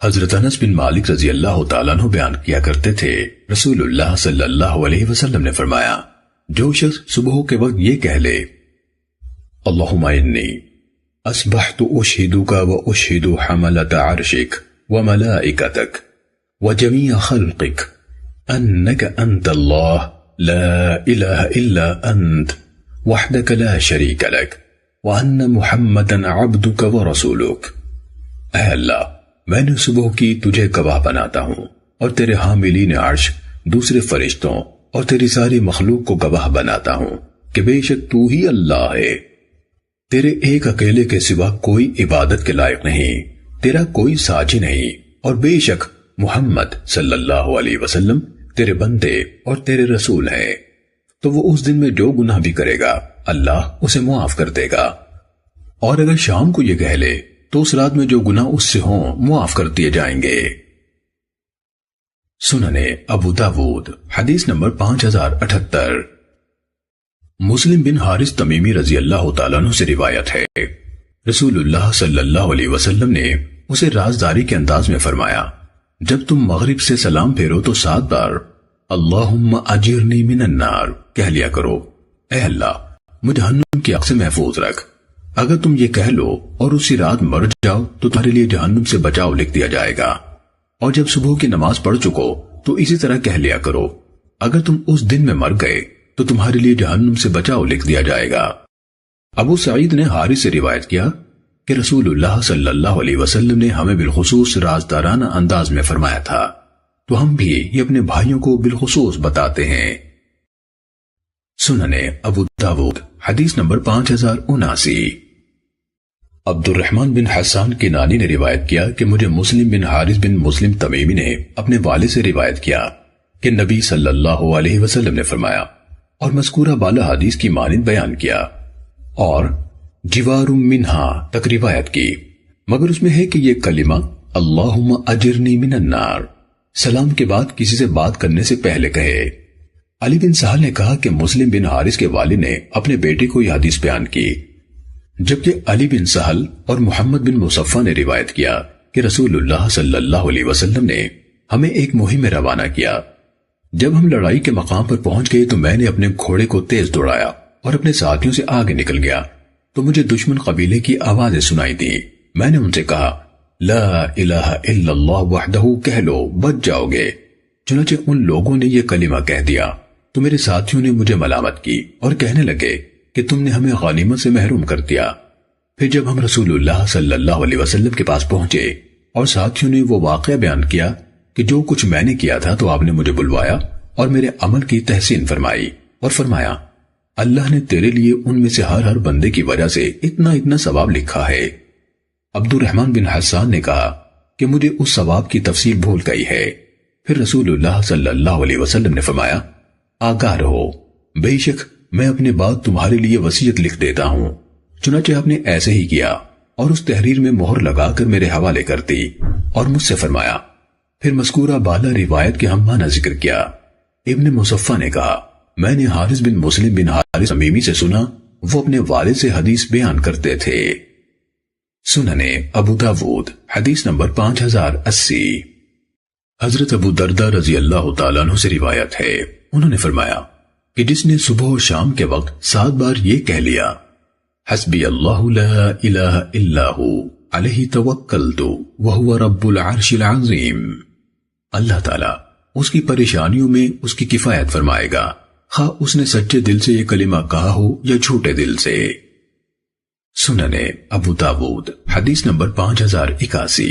حضرت انس بن مالک رضی اللہ تعالیٰ عنہ بیان کیا کرتے تھے، رسول اللہ صلی اللہ علیہ وسلم نے فرمایا، جو شخص صبح کے وقت یہ کہہ لے اللہم انی اصبحت اشہدک و اشہد حملۃ عرشک و ملائکتک و جمیع خلقک انک انت اللہ لا الہ الا انت وحدک لا شریک لک وان محمدا عبدک و رسولک۔ اے اللہ، میں نے صبح کی تجھے گواہ بناتا ہوں اور تیرے حاملین عرش دوسرے فرشتوں اور تیری ساری مخلوق کو گواہ بناتا ہوں کہ بے شک تو ہی اللہ ہے، تیرے ایک اکیلے کے سوا کوئی عبادت کے لائق نہیں، تیرا کوئی ساجی نہیں، اور بے شک محمد صلی اللہ علیہ وسلم تیرے بندے اور تیرے رسول ہیں۔ تو وہ اس دن میں جو گناہ بھی کرے گا اللہ اسے معاف کر دے گا، اور اگر شام کو یہ کہہ لے تو اس رات میں جو گناہ اس سے ہوں معاف کر دیے جائیں گے۔ سننے ابو داود حدیث نمبر 5078۔ مسلم بن حارث تمیمی رضی اللہ تعالیٰ عنہ سے روایت ہے، رسول اللہ صلی اللہ علیہ وسلم نے اسے رازداری کے انداز میں فرمایا، جب تم مغرب سے سلام پھیرو تو 7 بار اللہم اجرنی من النار کہہ لیا کرو، اے اللہ مجھے جہنم کی آگ سے محفوظ رکھ۔ اگر تم یہ کہہ لو اور اسی رات مر جاؤ تو تمہارے لیے جہنم سے بچاؤ لکھ دیا جائے گا، اور جب صبح کی نماز پڑھ چکو تو اسی طرح کہہ لیا کرو، اگر تم اس دن میں مر گئے تو تمہارے لیے جہنم سے بچاؤ لکھ دیا جائے گا۔ ابو سعید نے حارث سے روایت کیا کہ رسول اللہ صلی اللہ علیہ وسلم نے ہمیں بالخصوص رازدارانہ انداز میں فرمایا تھا، تو ہم بھی یہ اپنے بھائیوں کو بالخصوص بتاتے ہیں۔ سننے ابو داود حدیث نمبر 5079۔ عبد الرحمن بن حسان کی نانی نے روایت کیا کہ مجھے مسلم بن حارث بن مسلم تمیمی نے اپنے والد سے روایت کیا کہ نبی صلی اللہ علیہ وسلم نے فرمایا، اور مذکورہ بالا حدیث کی مانند بیان کیا، اور جوار منہا تک روایت کی، مگر اس میں ہے کہ یہ کلمہ اللہم اجرنی من النار سلام کے بعد کسی سے بات کرنے سے پہلے کہے۔ علی بن سہل نے کہا کہ مسلم بن حارث کے والد نے اپنے بیٹے کو یہ حدیث بیان کی، جبکہ علی بن سہل اور محمد بن مصفہ نے روایت کیا کہ رسول اللہ صلی اللہ علیہ وسلم نے ہمیں ایک مہم میں روانہ کیا۔ جب ہم لڑائی کے مقام پر پہنچ گئے تو میں نے اپنے گھوڑے کو تیز دوڑایا اور اپنے ساتھیوں سے آگے نکل گیا، تو مجھے دشمن قبیلے کی آوازیں سنائی دی۔ میں نے ان سے کہا لا الہ الا اللہ وحدہ کہہ لو بچ جاؤ گے۔ چنانچہ ان لوگوں نے یہ کلمہ کہہ دیا تو میرے ساتھیوں نے مجھے ملامت کی اور کہنے لگے کہ تم نے ہمیں غنیمت سے محروم کر دیا۔ پھر جب ہم رسول اللہ صلی اللہ علیہ وسلم کے پاس پہنچے اور ساتھیوں نے وہ واقعہ بیان کیا کہ جو کچھ میں نے کیا تھا، تو آپ نے مجھے بلوایا اور میرے عمل کی تحسین فرمائی اور فرمایا، اللہ نے تیرے لیے ان میں سے ہر بندے کی وجہ سے اتنا ثواب لکھا ہے۔ عبد الرحمن بن حسان نے کہا کہ مجھے اس ثواب کی تفصیل بھول گئی ہے۔ پھر رسول اللہ صلی اللہ علیہ وسلم نے فرمایا، آگاہ رہو، بے شک میں اپنے بعد تمہارے لیے وصیت لکھ دیتا ہوں۔ چنانچہ آپ نے ایسے ہی کیا اور اس تحریر میں مہر لگا کر میرے حوالے کر دی اور مجھ سے فرمایا۔ پھر مذکورہ بالا روایت کے ہم معنی ذکر کیا۔ ابن مصفہ نے کہا، میں نے حارث بن مسلم بن حارث تمیمی سے سنا، وہ اپنے والد سے حدیث بیان کرتے تھے۔ سننے ابو داود حدیث نمبر 5080۔ حضرت ابو دردہ رضی اللہ تعالیٰ عنہ سے روایت ہے، انہوں نے فرمایا کہ جس نے صبح اور شام کے وقت 7 بار یہ کہہ لیا حسبی اللہ لا الہ الا ہو علیہ توکلت وہو رب العرش العظیم، اللہ تعالیٰ اس کی پریشانیوں میں اس کی کفایت فرمائے گا، خواہ اس نے سچے دل سے یہ کلمہ کہا ہو یا جھوٹے دل سے۔ سننے ابو داود حدیث نمبر 5081۔